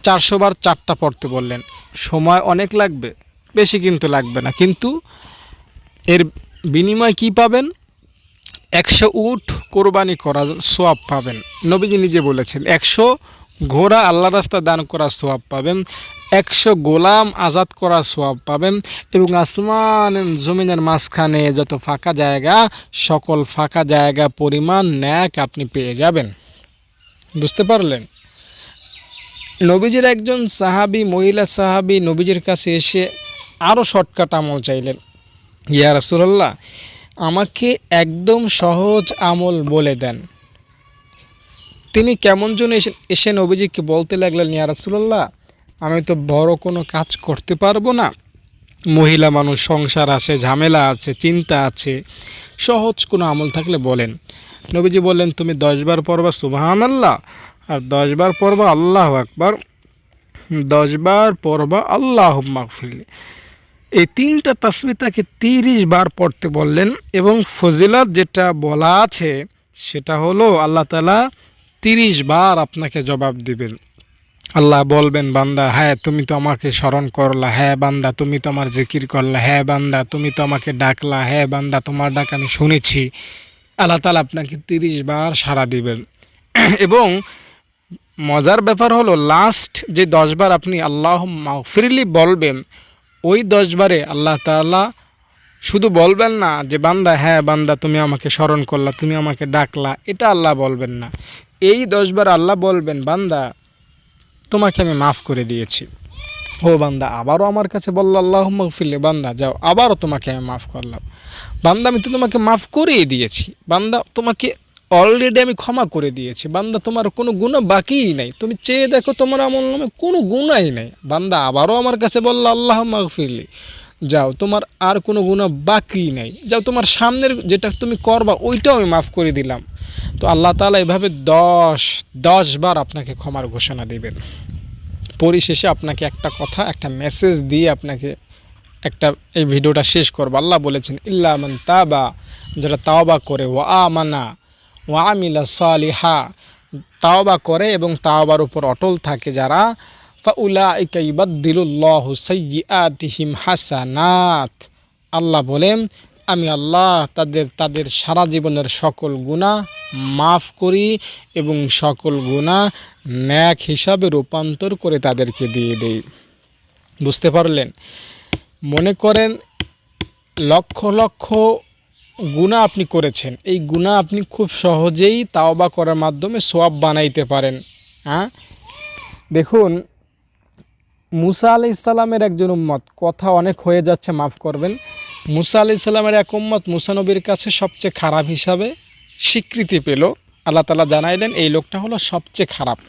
400 বার 4টা পড়তে বললেন। সময় অনেক লাগবে, বেশি কিন্তু লাগবে না, কিন্তু এর বিনিময় কি পাবেন? 100 উট কোরবানি করা সোয়াব পাবেন। নবীজি নিজে বলেছেন 100 ঘোড়া আল্লাহ রাস্তা দান করা সোয়াব পাবেন, 100 গোলাম আজাদ করা সোয়াব পাবেন, এবং আসমান জমিনের মাঝখানে যত ফাঁকা জায়গা, সকল ফাঁকা জায়গা পরিমাণ ন্যাক আপনি পেয়ে যাবেন। বুঝতে পারলেন? নবীজির একজন সাহাবী, মহিলা সাহাবী নবীজির কাছে এসে আরও শর্টকাট আমল চাইলেন। ইয়া রাসূলুল্লাহ, আমাকে একদম সহজ আমল বলে দেন। তিনি কেমন যেন এসে নবীজিকে বলতে লাগলেন, ইয়া রাসূলুল্লাহ, আমি তো বড় কোনো কাজ করতে পারবো না, মহিলা মানুষ, সংসার আছে, ঝামেলা আছে, চিন্তা আছে, সহজ কোনো আমল থাকলে বলেন। নবীজি বললেন, তুমি 10 বার পড়বা সুবহানাল্লাহ, আর 10 বার পড়বা আল্লাহু আকবার, 10 বার পড়বা আল্লাহুম্মা গফিরলি। এই 3টা তাসবিহ তাকে 30 বার পড়তে বললেন, এবং ফজিলত যেটা বলা আছে সেটা হলো আল্লাহ তাআলা 30 বার আপনাকে জবাব দিবেন। আল্লাহ বলবেন, বান্দা, হ্যাঁ তুমি তো আমাকে স্মরণ করলা, হ্যাঁ বান্দা তুমি তো আমার জিকির করলা, হ্যাঁ বান্দা তুমি তো আমাকে ডাকলা, হ্যাঁ বান্দা তোমার ডাক আমি শুনেছি। আল্লাহ তাআলা আপনাকে 30 বার সাড়া দিবেন। এবং মজার ব্যাপার হলো, লাস্ট যে 10 বার আপনি আল্লাহুম্মা গফিরলি বলবেন, ওই 10 বারে আল্লাহ তাআলা শুধু বলবেন না যে বান্দা, হ্যাঁ বান্দা তুমি আমাকে স্মরণ করলা, তুমি আমাকে ডাকলা, এটা আল্লাহ বলবেন না। এই 10 বার আল্লাহ বলবেন, বান্দা তোমাকে আমি মাফ করে দিয়েছি। ও বান্দা, আবারও আমার কাছে বলল আল্লাহুম্মা গফিরলি, বান্দা যাও, আবারও তোমাকে আমি মাফ করলাম। বান্দা, আমি তো তোমাকে মাফ করেই দিয়েছি। বান্দা, তোমাকে অলরেডি আমি ক্ষমা করে দিয়েছি। বান্দা, তোমার কোনো গুনাহ বাকিই নাই, তুমি চেয়ে দেখো তোমার আমল নামে কোনো গুনাহই নাই। বান্দা আবারও আমার কাছে বলল আল্লাহুম্মা গফিরলি, যাও, তোমার আর কোনো গুনাহ বাকি নাই, যাও, তোমার সামনের যেটা তুমি করবা ওইটাও আমি মাফ করে দিলাম। তো আল্লাহ তাআলা এভাবে 10 বার আপনাকে ক্ষমার ঘোষণা দিবেন। পরিশেষে আপনাকে একটা কথা, একটা মেসেজ দিয়ে আপনাকে এই ভিডিওটা শেষ করব। আল্লাহ বলেছেন, ইল্লা মান তাবা, যারা তাওবা করে, ওয়া আমানা ওয়া আমিলা সালিহা, তাওবা করে এবং তাওবার উপর অটল থাকে যারা, ফাউলাইকা ইউবাদদিলুল্লাহু সাইয়্যাতিহিম হাসানাত, আল্লাহ বলেন আমি আল্লাহ তাদের সারা জীবনের সকল গুনাহ মাফ করি এবং সকল গুনাহ ন্যাক হিসাবে রূপান্তর করে তাদেরকে দিয়ে দেই। বুঝতে পারলেন? মনে করেন লক্ষ লক্ষ গুনাহ আপনি করেছেন, এই গুনাহ আপনি খুব সহজেই তাওবা করার মাধ্যমে সওয়াব বানাইতে পারেন। হ্যাঁ, দেখুন, মুসা আলাইহিস সালামের একজন উম্মত, কথা অনেক হয়ে যাচ্ছে, মাফ করবেন। মুসা আলাইহিস সালামের এক উম্মত মুসা নবীর কাছে সবচেয়ে খারাপ হিসাবে স্বীকৃতি পেল। আল্লাহ তাআলা জানাইলেন এই লোকটা হলো সবচেয়ে খারাপ।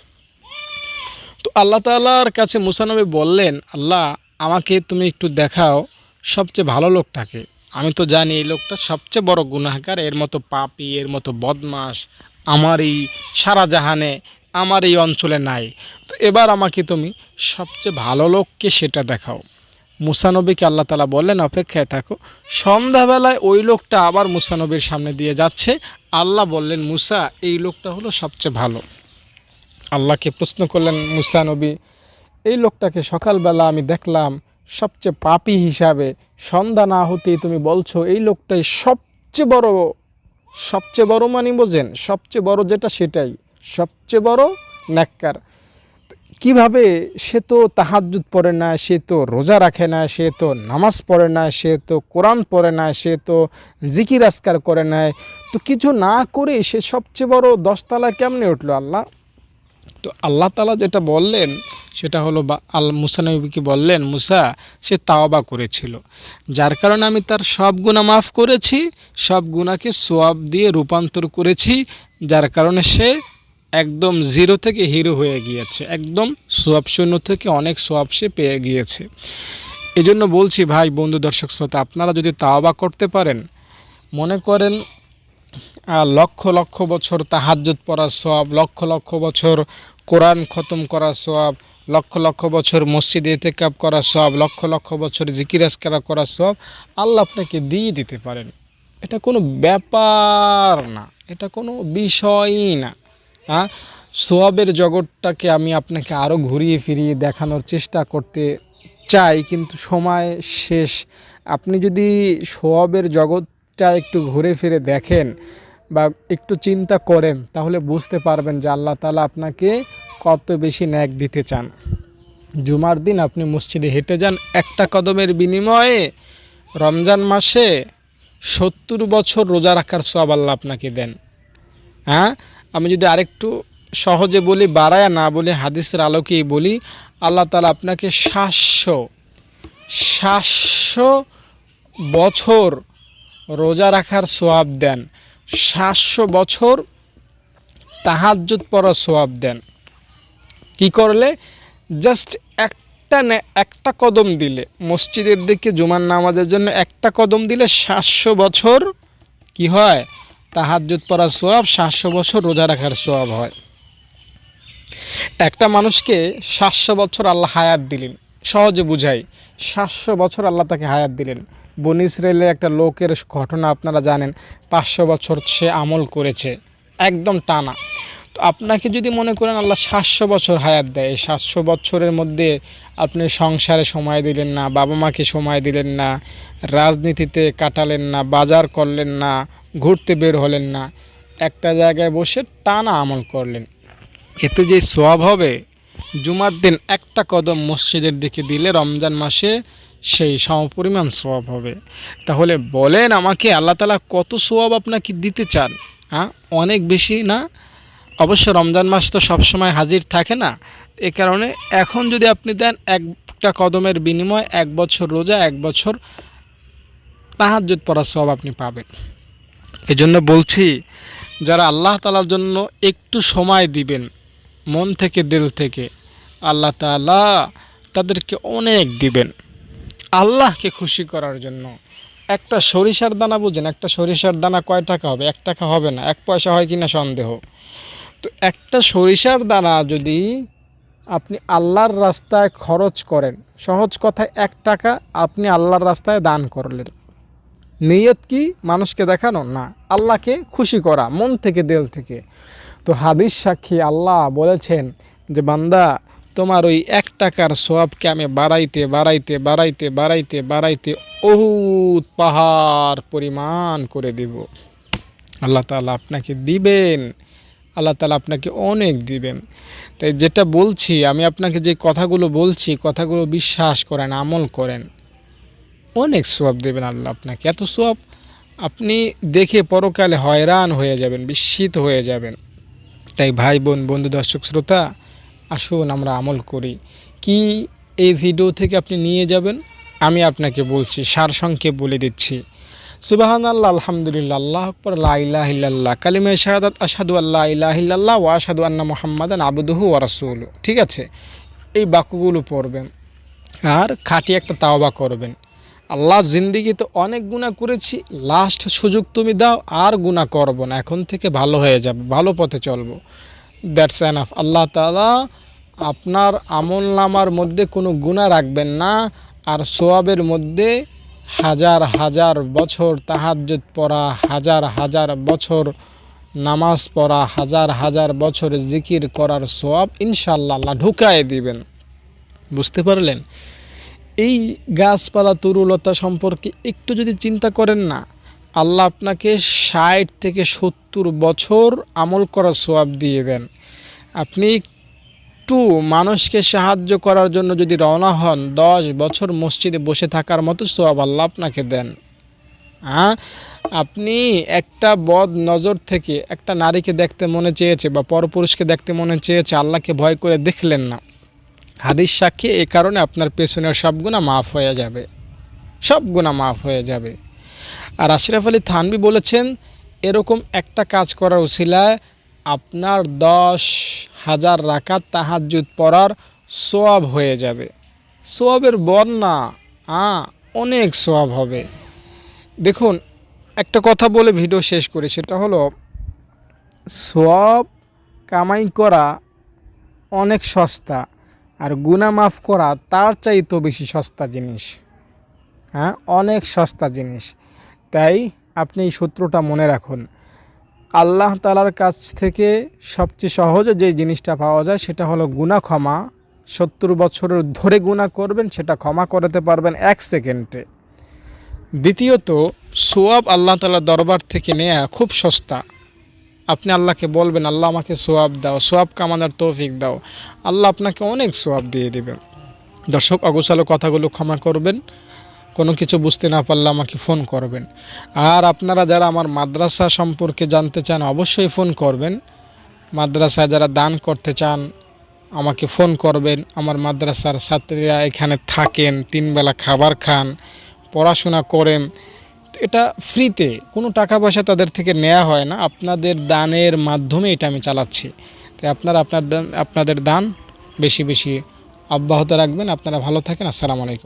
তো আল্লাহ তাআলার কাছে মুসা নবী বললেন, আল্লাহ আমাকে তুমি একটু দেখাও সবচেয়ে ভালো লোকটাকে। আমি তো জানি এই লোকটা সবচেয়ে বড় গুনাহগার, এর মতো পাপী, এর মতো বদমাশ আমার এই সারা জাহানে, আমার এই অঞ্চলে নাই। তো এবার আমাকে তুমি সবচেয়ে ভালো লোককে সেটা দেখাও। মুসা নবীকে আল্লাহ তাআলা বললেন, অপেক্ষায় থাকো। সন্ধ্যাবেলায় ওই লোকটা আবার মুসা নবীর সামনে দিয়ে যাচ্ছে। আল্লাহ বললেন, মুসা, এই লোকটা হলো সবচেয়ে ভালো। আল্লাহকে প্রশ্ন করলেন মুসা নবী, এই লোকটাকে সকালবেলা আমি দেখলাম সবচেয়ে পাপী হিসাবে, সন্ধ্যা না হতেই তুমি বলছো এই লোকটাই সবচেয়ে বড় মানে বোঝেন, সবচেয়ে বড় যেটা সেটাই সবচেয়ে বড় নেককার। কিভাবে? সে তো তাহাজ্জুদ পড়ে না, সে তো রোজা রাখে না, সে তো নামাজ পড়ে না, সে তো কোরআন পড়ে না, সে তো জিকির আজকার করে না, তো কিছু না করে সে সবচেয়ে বড় 10 তলায় কেমনে উঠলো আল্লাহ? তো আল্লাহ তাআলা যেটা বললেন সেটা হলো মুসা নবীকে বললেন, মুসা সে তাওবা করেছিল, যার কারণে আমি তার সব গুনাহ মাফ করেছি, সব গুনাহকে সওয়াব দিয়ে রূপান্তর করেছি, যার কারণে সে একদম জিরো থেকে হিরো হয়ে গিয়েছে, একদম সওয়াব শূন্য থেকে অনেক সওয়াব সে পেয়ে গিয়েছে। এই জন্য বলছি ভাই, বন্ধু, দর্শক শ্রোতা, আপনারা যদি তাওবা করতে পারেন, মনে করেন লক্ষ লক্ষ বছর তাহাজ্জুদ পড়ার সওয়াব, লক্ষ লক্ষ বছর কোরআন খতম করার সওয়াব, লক্ষ লক্ষ বছর মসজিদে ইতিকাফ করার সওয়াব, লক্ষ লক্ষ বছর জিকির আজকার করার সওয়াব আল্লাহ আপনাকে দিয়ে দিতে পারেন। এটা কোনো ব্যাপার না, এটা কোনো বিষয়ই না। হ্যাঁ, সওয়াবের জগৎটাকে আমি আপনাকে আরও ঘুরিয়ে ফিরিয়ে দেখানোর চেষ্টা করতে চাই, কিন্তু সময় শেষ। আপনি যদি সওয়াবের জগৎটা একটু ঘুরে ফিরে দেখেন বা একটু চিন্তা করেন, তাহলে বুঝতে পারবেন যে আল্লাহ তাআলা আপনাকে কত বেশি ন্যাক দিতে চান। জুমার দিন আপনি মসজিদে হেঁটে যান, একটা কদমের বিনিময়ে রমজান মাসে 70 বছর রোজা রাখার সওয়াব আল্লাহ আপনাকে দেন। হ্যাঁ, আমি যদি আরেকটু সহজে বলি, বাড়ায়া না বলি, হাদিসের আলোকেই বলি, আল্লাহ তাআলা আপনাকে 700 বছর রোজা রাখার সওয়াব দেন, 700 বছর তাহাজ্জুদ পড়ার সওয়াব দেন। কি করলে? জাস্ট একটা কদম দিলে, মসজিদের দিকে জুমার নামাজের জন্য একটা কদম দিলে 700 বছর কি হয়? তাহাজ্জুদ পড়ার সওয়াব, 700 বছর রোজা রাখার সওয়াব হয়। একটা মানুষকে 700 বছর আল্লাহ হায়াত দিলেন, সহজে বুঝাই, 700 বছর আল্লাহ তাকে হায়াত দিলেন। বনী ইসরাইলের একটা লোকের ঘটনা আপনারা জানেন, 500 বছর সে আমল করেছে একদম টানা। তো আপনাকে যদি মনে করেন আল্লাহ 700 বছর হায়াত দেয়, 700 বছরের মধ্যে আপনি সংসারে সময় দিলেন না, বাবা মাকে সময় দিলেন না, রাজনীতিতে কাটালেন না, বাজার করলেন না, ঘুরতে বের হলেন না, একটা জায়গায় বসে টানা আমল করলেন, এতে যে সওয়াব হবে, জুমার দিন একটা কদম মসজিদের দিকে দিলে রমজান মাসে সেই সমপরিমাণ সওয়াব হবে। তাহলে বলেন আমাকে, আল্লাহ তাআলা কত সওয়াব আপনাকে দিতে চান? হ্যাঁ, অনেক বেশি না? অবশ্য রমজান মাস তো সবসময় হাজির থাকে না, এ কারণে এখন যদি আপনি দেন, একটা কদমের বিনিময়ে 1 বছর রোজা, 1 বছর তাহাজ্জুদ পড়ার সওয়াব আপনি পাবেন। এজন্য বলছি, যারা আল্লাহ তাআলার জন্য একটু সময় দিবেন মন থেকে, দিল থেকে, আল্লাহ তাআলা তাদেরকে অনেক দিবেন আল্লাহকে খুশি করার জন্য। একটা সরিষার দানা বুঝেন, একটা সরিষার দানা কয় টাকা হবে? 1 টাকা হবে না, 1 পয়সা হয় কিনা সন্দেহ। তো একটা সরিষার দানা যদি আপনি আল্লাহর রাস্তায় খরচ করেন, সহজ কথায় 1 টাকা আপনি আল্লাহর রাস্তায় দান করলেন, নিয়ত কি? মানুষকে দেখানো না, আল্লাহকে খুশি করা মন থেকে, দিল থেকে। তো হাদিস সাক্ষী আল্লাহ বলেছেন যে বান্দা, তোমার ওই 1 টাকার সওয়াবকে আমি বাড়াইতে বাড়াইতে বাড়াইতে বাড়াইতে বাড়াইতে উহুদ পাহাড় পরিমাণ করে দেব। আল্লাহ তাআলা আপনাকে দিবেন, আল্লাহ তাআলা আপনাকে অনেক দিবেন। তাই যেটা বলছি, আমি আপনাকে যে কথাগুলো বলছি, কথাগুলো বিশ্বাস করেন, আমল করেন, অনেক সওয়াব দেবেন আল্লাহ আপনাকে। এত সওয়াব আপনি দেখে পরকালে হয়রান হয়ে যাবেন, বিস্মিত হয়ে যাবেন। তাই ভাই বোন, বন্ধু, দর্শক শ্রোতা, আসুন আমরা আমল করি। কি এই ভিডিও থেকে আপনি নিয়ে যাবেন আমি আপনাকে বলছি, সারসংক্ষেপ বলে দিচ্ছি। সুবহানাল্লাহ, আলহামদুলিল্লাহ, আল্লাহু আকবার, লা ইলাহা ইল্লাল্লাহ, কালিমা শাহাদাত, আশহাদু আল্লা ইলাহা ইল্লাল্লাহ ওয়া আশহাদু আন্না মুহাম্মাদান আবদুহু ওয়া রাসূলুহু। ঠিক আছে, এই বাক্যগুলো পড়বেন আর খাঁটি একটা তাওবা করবেন। আল্লাহ, জিন্দিগিতে অনেক গুনাহ করেছি, লাস্ট সুযোগ তুমি দাও, আর গুনাহ করব না, এখন থেকে ভালো হয়ে যাব, ভালো পথে চলবো। That's enough. আল্লাহ তাআলা আপনার আমল নামার মধ্যে কোনো গুনাহ রাখবেন না, আর সওয়াবের মধ্যে হাজার হাজার বছর তাহাজ্জুদ পড়া, হাজার হাজার বছর নামাজ পড়া, হাজার হাজার বছর জিকির করার সওয়াব ইনশাআল্লাহ আল্লাহ ঢুকায় দিবেন। বুঝতে পারলেন? এই গাছপালা তরুলতা সম্পর্কে একটু যদি চিন্তা করেন না, আল্লাহ আপনাকে 60 থেকে 70 বছর আমল করার সওয়াব দিয়ে দেন। আপনি একটু মানুষকে সাহায্য করার জন্য যদি রওনা হন, 10 বছর মসজিদে বসে থাকার মতো সওয়াব আল্লাহ আপনাকে দেন। হ্যাঁ, আপনি একটা বদ নজর থেকে একটা নারীকে দেখতে মনে চেয়েছে বা পরপুরুষকে দেখতে মনে চেয়েছে, আল্লাহকে ভয় করে দেখলেন না, হাদিস সাক্ষী, এই কারণে আপনার পেছনের সব গুনাহ মাফ হয়ে যাবে, সব গুনাহ মাফ হয়ে যাবে। আর আশরাফ আলী থানভী বলেছেন, এরকম একটা কাজ করার উসিলায় আপনার 10,000 রাকাত তাহাজ্জুদ পড়ার সওয়াব হয়ে যাবে। সওয়াবের বন্যা, অনেক সওয়াব হবে। দেখুন, একটা কথা বলে ভিডিও শেষ করি, সেটা হলো সওয়াব কামাই করা অনেক সস্তা, আর গুনাহ মাফ করা তার চাইতেও বেশি সস্তা জিনিস। অনেক সস্তা জিনিস। তাই আপনি এই সূত্রটা মনে রাখুন, আল্লাহ তাআলার কাছ থেকে সবচেয়ে সহজে যে জিনিসটা পাওয়া যায় সেটা হলো গুনাহ ক্ষমা। 70 বছরের ধরে গুনাহ করবেন, সেটা ক্ষমা করতে পারবেন 1 সেকেন্ডে। দ্বিতীয়ত, সোয়াব আল্লাহ তাআলার দরবার থেকে নেওয়া খুব সস্তা। আপনি আল্লাহকে বলবেন, আল্লাহ আমাকে সোয়াব দাও, সোয়াব কামানোর তৌফিক দাও, আল্লাহ আপনাকে অনেক সোয়াব দিয়ে দেবেন। দর্শক, অগোছালো কথাগুলো ক্ষমা করবেন। কোনো কিছু বুঝতে না পারলে আমাকে ফোন করবেন। আর আপনারা যারা আমার মাদ্রাসা সম্পর্কে জানতে চান অবশ্যই ফোন করবেন। মাদ্রাসায় যারা দান করতে চান আমাকে ফোন করবেন। আমার মাদ্রাসার ছাত্রীরা এখানে থাকেন, 3 বেলা খাবার খান, পড়াশোনা করেন, এটা ফ্রিতে, কোনো টাকা পয়সা তাদের থেকে নেওয়া হয় না। আপনাদের দানের মাধ্যমে এটা আমি চালাচ্ছি। তাই আপনারা আপনাদের দান বেশি বেশি অব্যাহত রাখবেন। আপনারা ভালো থাকেন। আসসালামু আলাইকুম।